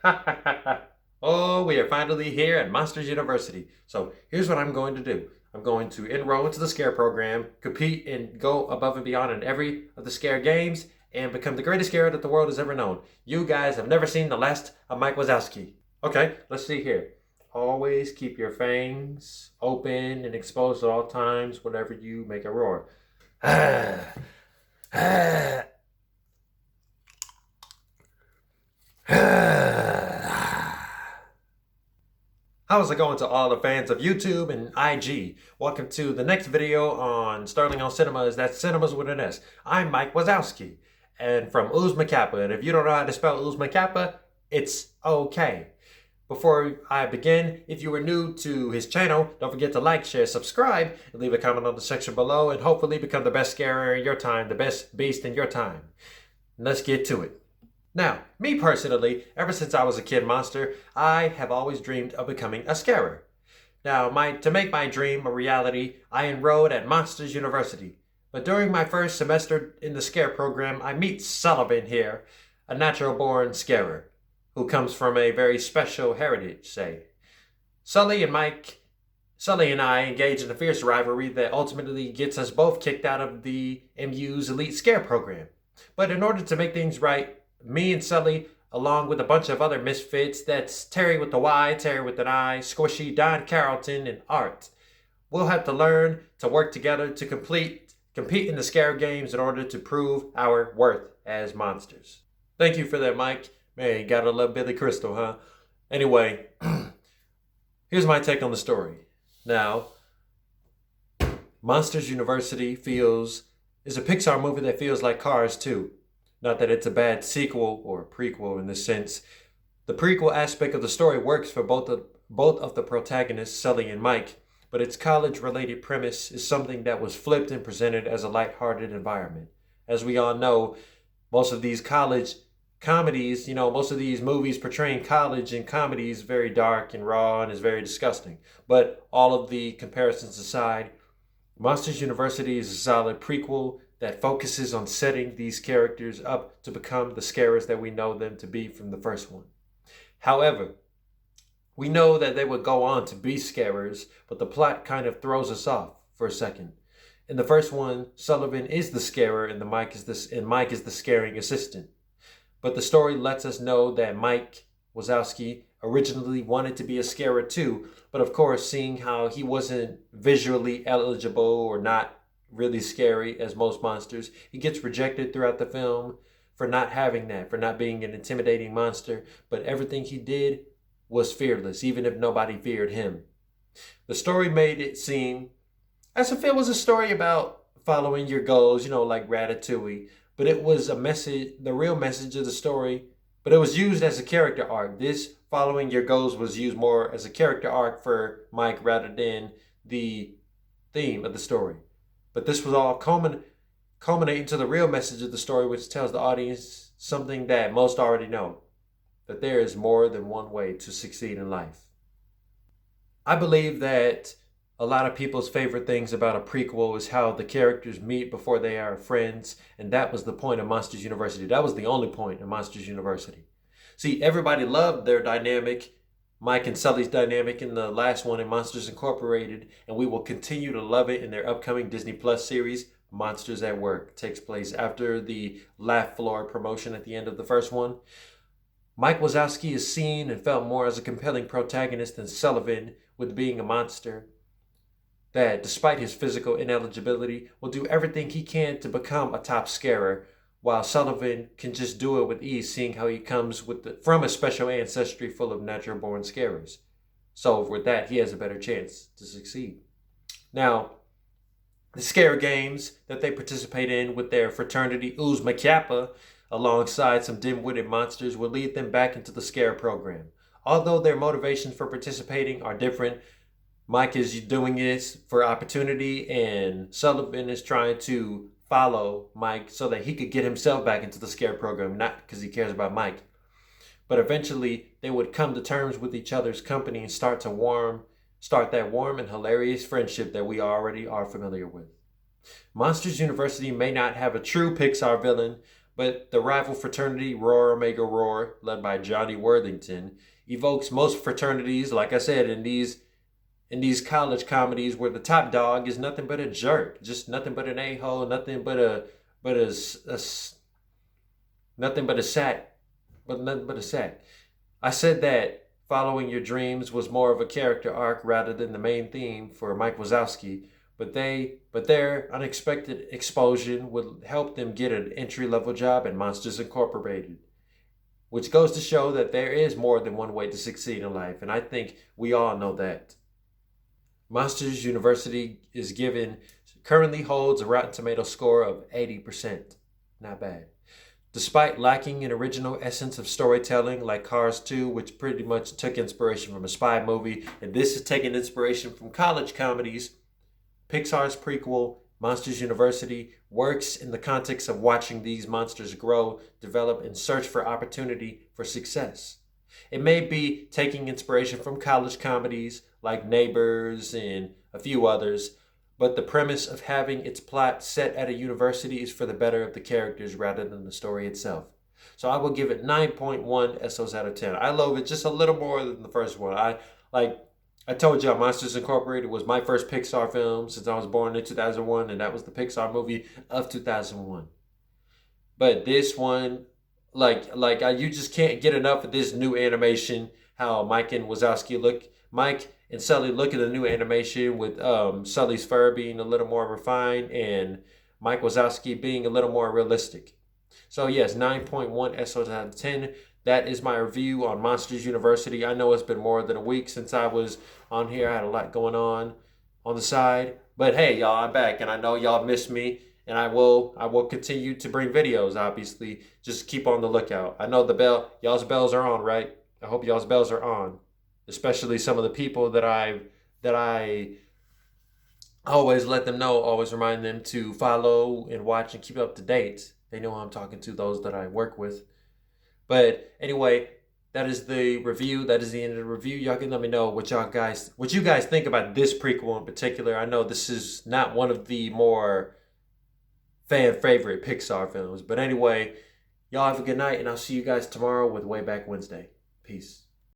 Oh, we are finally here at Monsters University. So here's what I'm going to do. I'm going to enroll into the scare program, compete and go above and beyond in every of the scare games, and become the greatest scarer that the world has ever known. You guys have never seen the last of Mike Wazowski. Okay, let's see here. Always keep your fangs open and exposed at all times whenever you make a roar. How's it going to all the fans of YouTube and IG? Welcome to the next video on Sterling on Cinemas. That's Cinemas with an S. I'm Mike Wazowski, and from Kappa. And if you don't know how to spell Kappa, it's okay. Before I begin, if you are new to his channel, don't forget to like, share, subscribe, and leave a comment on the section below, and hopefully become the best scarer in your time, the best beast in your time. Let's get to it. Now, me personally, ever since I was a kid monster, I have always dreamed of becoming a scarer. Now, to make my dream a reality, I enrolled at Monsters University. But during my first semester in the scare program, I meet Sullivan here, a natural-born scarer, who comes from a very special heritage, say. Sulley and I engage in a fierce rivalry that ultimately gets us both kicked out of the MU's elite scare program. But in order to make things right, me and Sulley, along with a bunch of other misfits, that's Terry with the Y, Terry with an I, Squishy, Don Carrollton, and Art, we'll have to learn to work together to compete in the scare games in order to prove our worth as monsters. Thank you for that, Mike. Man, you gotta love Billy Crystal, huh? Anyway, here's my take on the story. Now, Monsters University is a Pixar movie that feels like Cars 2. Not that it's a bad sequel or prequel in this sense. The prequel aspect of the story works for both of the protagonists, Sulley and Mike, but its college-related premise is something that was flipped and presented as a lighthearted environment. As we all know, most of these college comedies, most of these movies portraying college and comedy is very dark and raw and is very disgusting. But all of the comparisons aside, Monsters University is a solid prequel that focuses on setting these characters up to become the scarers that we know them to be from the first one. However, we know that they would go on to be scarers, but the plot kind of throws us off for a second. In the first one, Sullivan is the scarer and Mike is the scaring assistant. But the story lets us know that Mike Wazowski originally wanted to be a scarer too, but of course, seeing how he wasn't visually eligible or not really scary as most monsters, he gets rejected throughout the film for not having that, for not being an intimidating monster, but everything he did was fearless, even if nobody feared him. The story made it seem as if it was a story about following your goals, like Ratatouille, but it was a message, the real message of the story, but it was used as a character arc. This following your goals was used more as a character arc for Mike rather than the theme of the story. But this was all culminating to the real message of the story, which tells the audience something that most already know, that there is more than one way to succeed in life. I believe that a lot of people's favorite things about a prequel is how the characters meet before they are friends, and that was the point of Monsters University. That was the only point of Monsters University. See, everybody loved their dynamic, Mike and Sully's dynamic in the last one in Monsters Incorporated, and we will continue to love it in their upcoming Disney Plus series, Monsters at Work. It takes place after the Laugh Floor promotion at the end of the first one. Mike Wazowski is seen and felt more as a compelling protagonist than Sullivan, with being a monster that, despite his physical ineligibility, will do everything he can to become a top scarer, while Sullivan can just do it with ease, seeing how he comes from a special ancestry full of natural-born scarers. So with that, he has a better chance to succeed. Now, the scare games that they participate in with their fraternity Kappa, alongside some dim-witted monsters, will lead them back into the scare program. Although their motivations for participating are different, Mike is doing this for opportunity, and Sullivan is trying to follow Mike so that he could get himself back into the scare program, not because he cares about Mike. But eventually, they would come to terms with each other's company and start that warm and hilarious friendship that we already are familiar with. Monsters University may not have a true Pixar villain, But the rival fraternity, Roar Omega Roar, led by Johnny Worthington, evokes most fraternities, like I said, in these college comedies where the top dog is nothing but a jerk, just nothing but an a-hole, nothing but a sack, but nothing but a sack. I said that following your dreams was more of a character arc rather than the main theme for Mike Wazowski, but their unexpected explosion would help them get an entry-level job at Monsters Incorporated, which goes to show that there is more than one way to succeed in life, and I think we all know that. Monsters University currently holds a Rotten Tomato score of 80%. Not bad. Despite lacking an original essence of storytelling like Cars 2, which pretty much took inspiration from a spy movie, and this is taking inspiration from college comedies, Pixar's prequel, Monsters University, works in the context of watching these monsters grow, develop, and search for opportunity for success. It may be taking inspiration from college comedies like Neighbors and a few others, but the premise of having its plot set at a university is for the better of the characters rather than the story itself. So I will give it 9.1 SOs out of 10. I love it just a little more than the first one. I told y'all Monsters Incorporated was my first Pixar film since I was born in 2001, and that was the Pixar movie of 2001. But this one, you just can't get enough of this new animation, how Mike and Sulley look at the new animation with Sully's fur being a little more refined and Mike Wazowski being a little more realistic. So yes, 9.1 SOs out of 10. That is my review on Monsters University. I know it's been more than a week since I was on here. I had a lot going on the side. But hey, y'all, I'm back, and I know y'all missed me, and I will continue to bring videos, obviously. Just keep on the lookout. I know y'all's bells are on, right? I hope y'all's bells are on. Especially some of the people that I always let them know, always remind them to follow and watch and keep up to date. They know I'm talking to, those that I work with. But anyway, that is the review. That is the end of the review. Y'all can let me know what you guys think about this prequel in particular. I know this is not one of the more fan favorite Pixar films. But anyway, y'all have a good night, and I'll see you guys tomorrow with Way Back Wednesday. Peace.